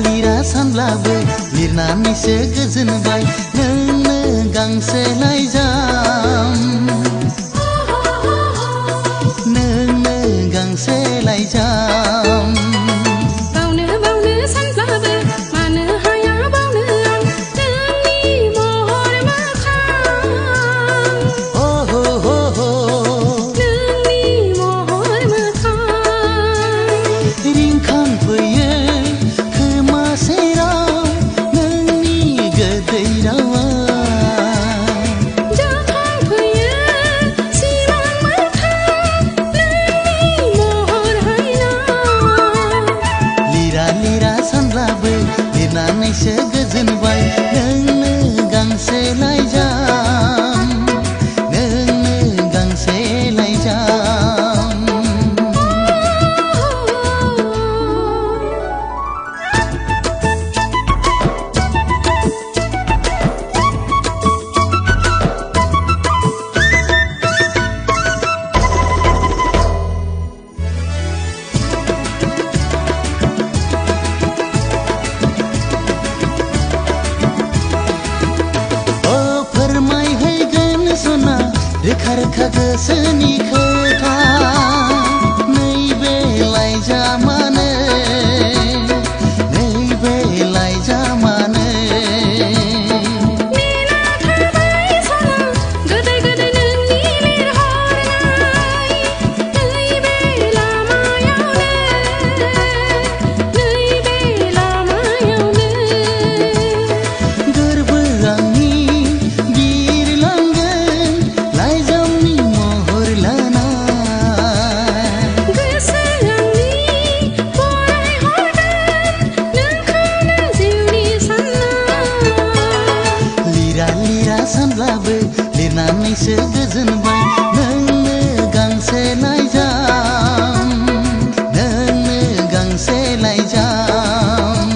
lira सानब्लाबो लिरनानैसो गोजोनबाय नोंनो गांसे लाइजाम नोंनो गांसे लाइजाम बावनो सानब्लाबो मानो हाया बावनो आं नोंनि महर मोखां नोंनि महर मोखां रिंखांफैयो खोमा सेराव नोंनि गोदै रावा जाखांफैयो सिमां मोखां नोंनि महर हायना लिरा सानब्लाबो लिरनानैसो गोजोनबाय नोंनो गांसे लाइजाम नोंनो गांसे लाइजाम फोरमायहैगोन सना रोखा रोखा गोसोनि खोथा नैबे लाइजामानो नैबे लाइजामानो नेना थाबाय सना गोदै गोदै नोंनि लिरहरनाय नैबे लामायावनो गोरबो आंनि बिरलांगोन लाइजामनि महर लाना गोसो आंनि फरायहरगोन नोंखौनो जिउनि सानना लिरा सानब्लाबो लिरनानैसो गोजोनबाय नोंनो गांसे लाइजाम नोंनो गांसे लाइजाम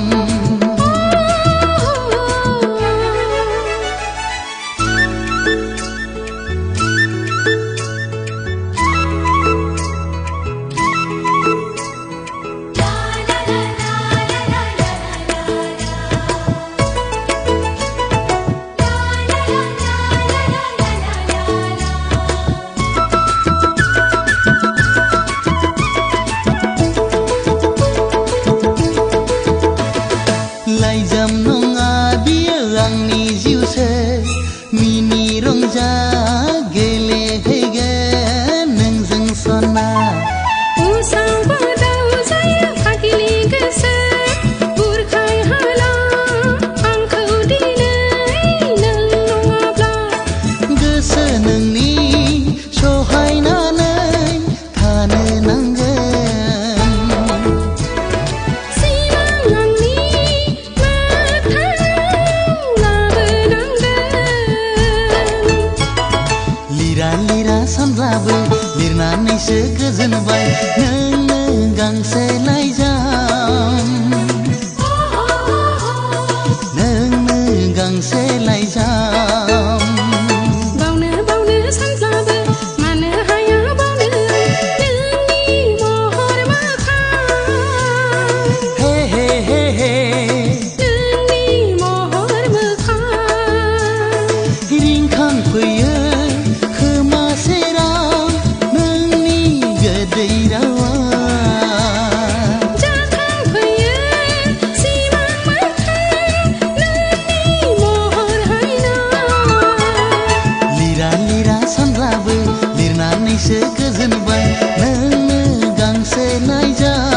लाइजाम नङा बियो आंनि जिउसो मिनि रंजा गेलेहैगोन नोंजों सना उसाव बादाव जायो फागिलि गोसो बुरखाय हाला आंखौ दिनै नों नङाब्ला गोसो नोंनि सहायनानै थानो नांगोन सिमां आंनि मोगथाङाव लाबोनांगोन लिरा सानब्लाबो लिरनानैसो गोजोनबाय नोंनो गांसे लाइजाम नोंनो गांसे लाइजाम बावनो सानब्लाबो मानो हाया बावनो नोंनि महर मोखां हे नोंनि महर मोखां रिंखांफैयो खोमा सेराव नोंनि गोदै रावा जाखांफैयो सिमां मोखां नोंनि महर हायना लिरा सानब्लाबो लिरनानैसो गोजोनबाय नोंनो गांसे लाइजाम